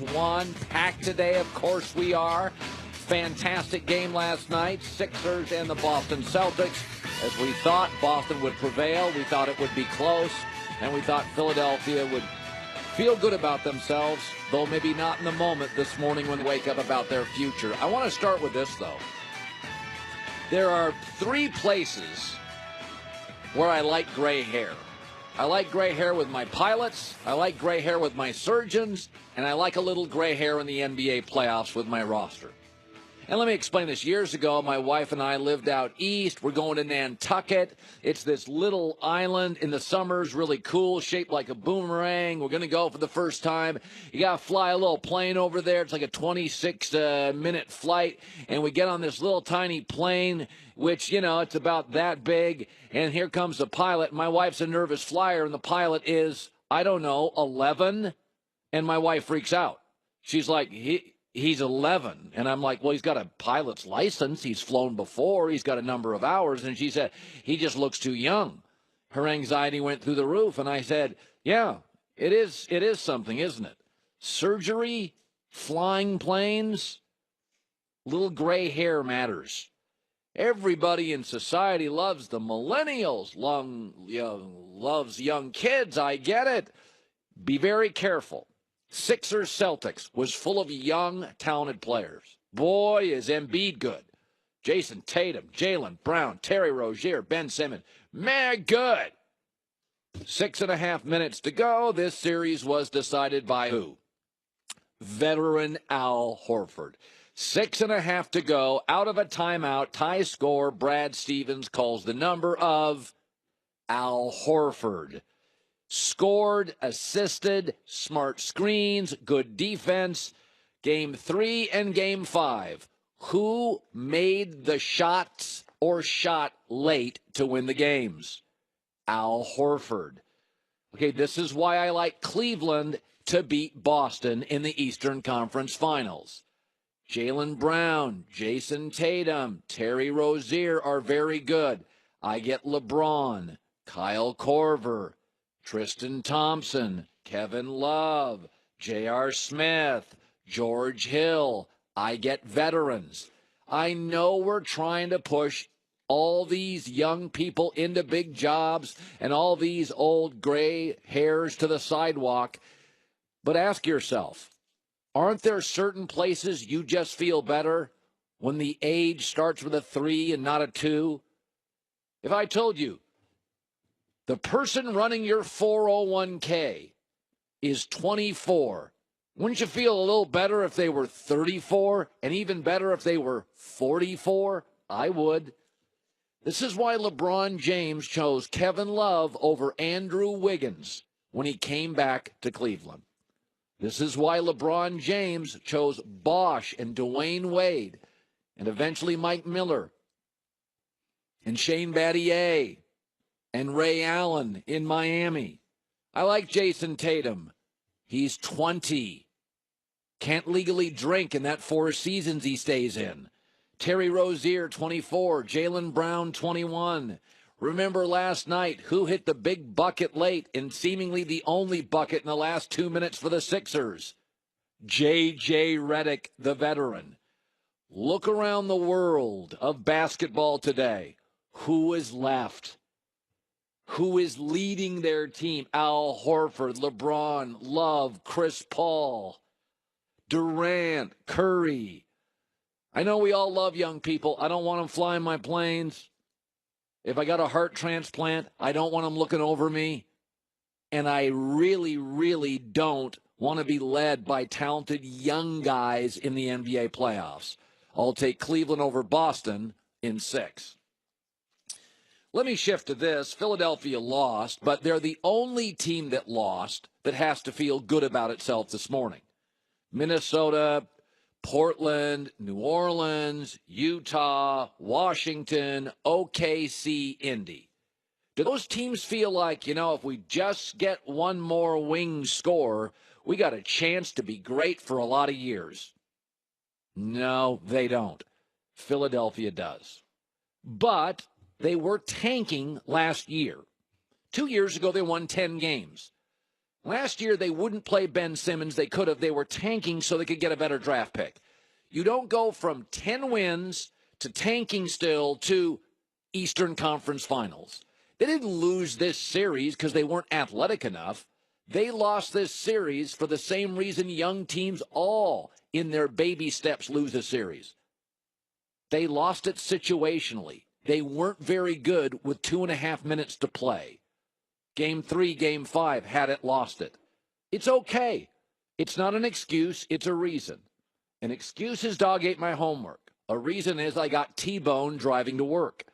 6-1. Packed today, of course we are. Fantastic game last night. Sixers and the Boston Celtics. As we thought Boston would prevail, we thought it would be close, and we thought Philadelphia would feel good about themselves, though maybe not in the moment this morning when they wake up about their future. I want to start with this, though. There are three places where I like gray hair. I like gray hair with my pilots, I like gray hair with my surgeons, and I like a little gray hair in the NBA playoffs with my roster. And let me explain this. Years ago, my wife and I lived out east. We're going to Nantucket. It's this little island in the summers, really cool, shaped like a boomerang. We're going to go for the first time. You got to fly a little plane over there. It's like a 26-minute flight. And we get on this little tiny plane, which, you know, it's about that big. And here comes the pilot. My wife's a nervous flyer, and the pilot is, I don't know, 11. And my wife freaks out. She's like, He's 11. And I'm like, well, he's got a pilot's license. He's flown before. He's got a number of hours. And she said, he just looks too young. Her anxiety went through the roof. And I said, yeah, it is something, isn't it? Surgery, flying planes, little gray hair matters. Everybody in society loves the millennials, loves young kids. I get it. Be very careful. Sixers Celtics was full of young, talented players. Boy, is Embiid good. Jason Tatum, Jaylen Brown, Terry Rozier, Ben Simmons. Man, good. 6.5 minutes to go. This series was decided by who? Veteran Al Horford. 6.5 to go. Out of a timeout, tie score. Brad Stevens calls the number of Al Horford. Scored, assisted, smart screens, good defense. Game 3 and Game 5. Who made the shots or shot late to win the games? Al Horford. Okay, this is why I like Cleveland to beat Boston in the Eastern Conference Finals. Jaylen Brown, Jason Tatum, Terry Rozier are very good. I get LeBron, Kyle Korver, Tristan Thompson, Kevin Love, J.R. Smith, George Hill. I get veterans. I know we're trying to push all these young people into big jobs and all these old gray hairs to the sidewalk. But ask yourself, aren't there certain places you just feel better when the age starts with a 3 and not a 2? If I told you, the person running your 401k is 24. Wouldn't you feel a little better if they were 34 and even better if they were 44? I would. This is why LeBron James chose Kevin Love over Andrew Wiggins when he came back to Cleveland. This is why LeBron James chose Bosh and Dwayne Wade and eventually Mike Miller and Shane Battier and Ray Allen in Miami. I like Jason Tatum. He's 20. Can't legally drink in that 4 seasons he stays in. Terry Rozier, 24. Jaylen Brown, 21. Remember last night, who hit the big bucket late and seemingly the only bucket in the last 2 minutes for the Sixers? J.J. Redick, the veteran. Look around the world of basketball today. Who is left? Who is leading their team? Al Horford, LeBron, Love, Chris Paul, Durant, Curry. I know we all love young people. I don't want them flying my planes. If I got a heart transplant, I don't want them looking over me. And I really, really don't want to be led by talented young guys in the NBA playoffs. I'll take Cleveland over Boston in 6. Let me shift to this. Philadelphia lost, but they're the only team that lost that has to feel good about itself this morning. Minnesota, Portland, New Orleans, Utah, Washington, OKC, Indy. Do those teams feel like, if we just get one more wing score, we got a chance to be great for a lot of years? No, they don't. Philadelphia does. But they were tanking last year. 2 years ago, they won 10 games. Last year, they wouldn't play Ben Simmons. They could have. They were tanking so they could get a better draft pick. You don't go from 10 wins to tanking still to Eastern Conference Finals. They didn't lose this series because they weren't athletic enough. They lost this series for the same reason young teams all in their baby steps lose a series. They lost it situationally. They weren't very good with 2.5 minutes to play. Game 3, Game 5, had it, lost it. It's okay. It's not an excuse. It's a reason. An excuse is dog ate my homework. A reason is I got T-bone driving to work.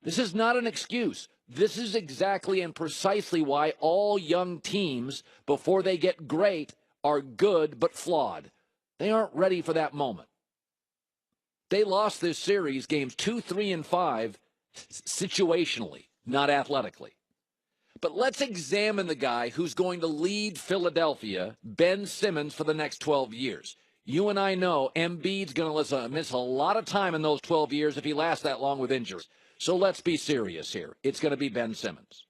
This is not an excuse. This is exactly and precisely why all young teams, before they get great, are good but flawed. They aren't ready for that moment. They lost this series, games 2, 3, and 5, situationally, not athletically. But let's examine the guy who's going to lead Philadelphia, Ben Simmons, for the next 12 years. You and I know Embiid's going to miss a lot of time in those 12 years if he lasts that long with injuries. So let's be serious here. It's going to be Ben Simmons.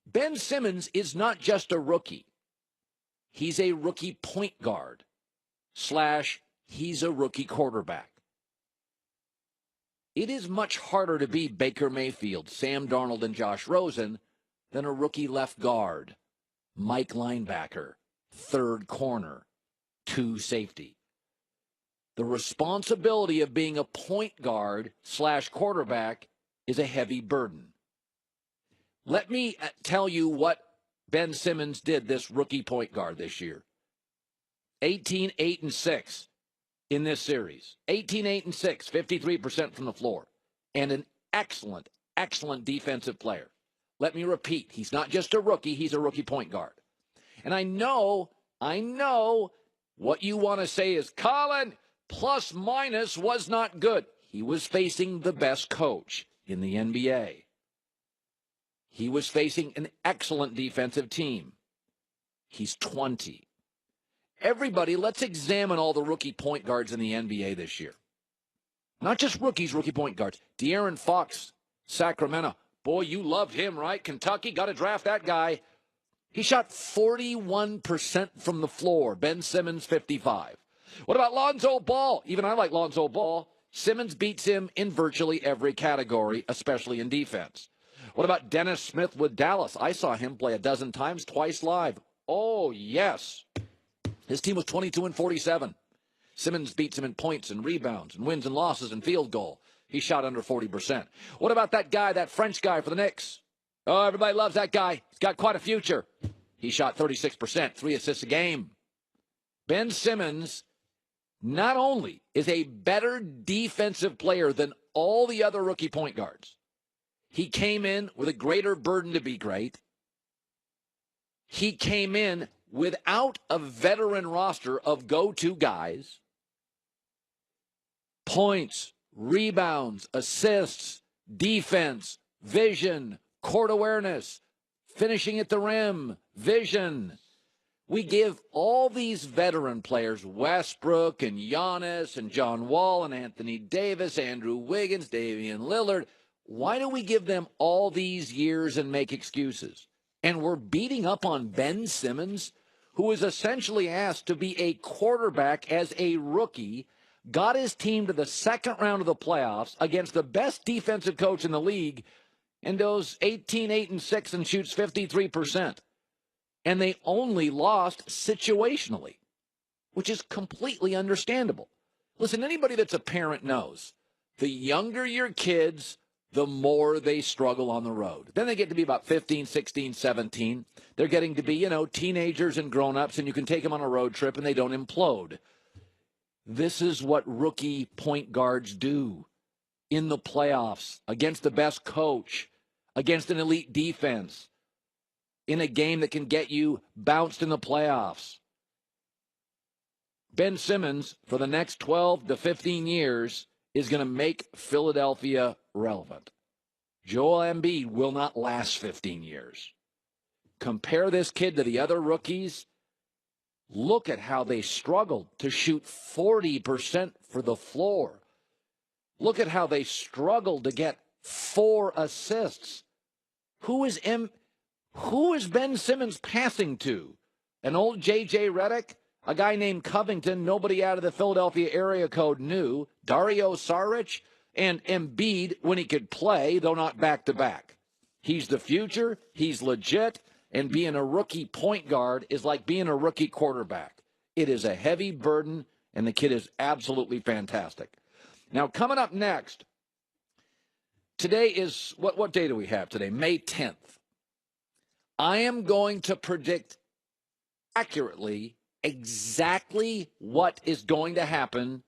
Ben Simmons is not just a rookie. He's a rookie point guard / he's a rookie quarterback. It is much harder to be Baker Mayfield, Sam Darnold, and Josh Rosen than a rookie left guard, Mike linebacker, third corner, 2 safety. The responsibility of being a point guard / quarterback is a heavy burden. Let me tell you what Ben Simmons did, this rookie point guard this year. 18, 8, and 6 in this series. 18, 8, and 6, 53% from the floor. And an excellent, excellent defensive player. Let me repeat, he's not just a rookie, he's a rookie point guard. And I know what you want to say is, Colin, plus minus was not good. He was facing the best coach in the NBA. He was facing an excellent defensive team. He's 20. Everybody, let's examine all the rookie point guards in the NBA this year. Not just rookies, rookie point guards. De'Aaron Fox, Sacramento. Boy, you loved him, right? Kentucky, got to draft that guy. He shot 41% from the floor. Ben Simmons, 55. What about Lonzo Ball? Even I like Lonzo Ball. Simmons beats him in virtually every category, especially in defense. What about Dennis Smith with Dallas? I saw him play a dozen times, twice live. Oh, yes. His team was 22 and 47. Simmons beats him in points and rebounds and wins and losses and field goal. He shot under 40%. What about that guy, that French guy for the Knicks? Oh, everybody loves that guy. He's got quite a future. He shot 36%, 3 assists a game. Ben Simmons not only is a better defensive player than all the other rookie point guards, he came in with a greater burden to be great. He came in without a veteran roster of go-to guys. Points, rebounds, assists, defense, vision, court awareness, finishing at the rim, vision. We give all these veteran players, Westbrook and Giannis and John Wall and Anthony Davis, Andrew Wiggins, Damian Lillard. Why do we give them all these years and make excuses? And we're beating up on Ben Simmons, who is essentially asked to be a quarterback as a rookie, got his team to the second round of the playoffs against the best defensive coach in the league, and goes 18, 8, and 6 and shoots 53%. And they only lost situationally, which is completely understandable. Listen, anybody that's a parent knows the younger your kids, the more they struggle on the road. Then they get to be about 15, 16, 17. They're getting to be, teenagers and grown-ups, and you can take them on a road trip and they don't implode. This is what rookie point guards do in the playoffs against the best coach, against an elite defense, in a game that can get you bounced in the playoffs. Ben Simmons, for the next 12 to 15 years, is going to make Philadelphia relevant. Joel Embiid will not last 15 years. Compare this kid to the other rookies. Look at how they struggled to shoot 40% for the floor. Look at how they struggled to get 4 assists. Who is Who is Ben Simmons passing to? An old J.J. Redick? A guy named Covington nobody out of the Philadelphia area code knew? Dario Saric? And Embiid when he could play, though not back-to-back. He's the future. He's legit. And being a rookie point guard is like being a rookie quarterback. It is a heavy burden, and the kid is absolutely fantastic. Now, coming up next, today is, what day do we have today? May 10th. I am going to predict accurately exactly what is going to happen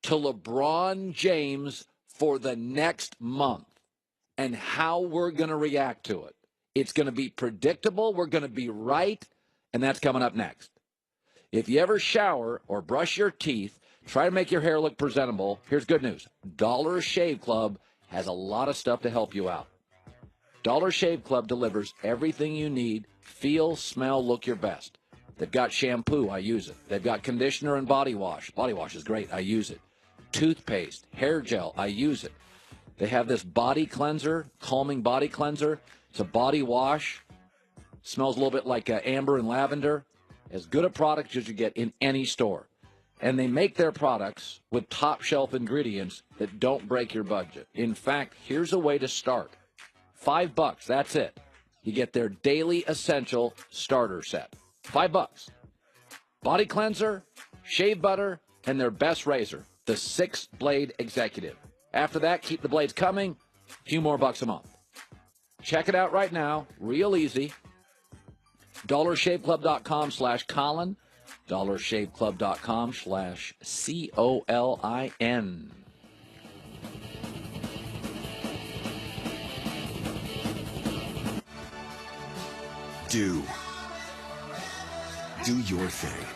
to LeBron James for the next month and how we're going to react to it. It's going to be predictable. We're going to be right, and that's coming up next. If you ever shower or brush your teeth, try to make your hair look presentable, here's good news. Dollar Shave Club has a lot of stuff to help you out. Dollar Shave Club delivers everything you need. Feel, smell, look your best. They've got shampoo. I use it. They've got conditioner and body wash. Body wash is great. I use it. Toothpaste, hair gel. I use it. They have this body cleanser, calming body cleanser. It's a body wash. Smells a little bit like amber and lavender. As good a product as you get in any store. And they make their products with top shelf ingredients that don't break your budget. In fact, here's a way to start. $5, that's it. You get their daily essential starter set. $5. Body cleanser, shave butter, and their best razor, the 6-blade executive. After that, keep the blades coming, a few more bucks a month. Check it out right now, real easy. DollarShaveClub.com/Colin. DollarShaveClub.com/COLIN. Do your thing.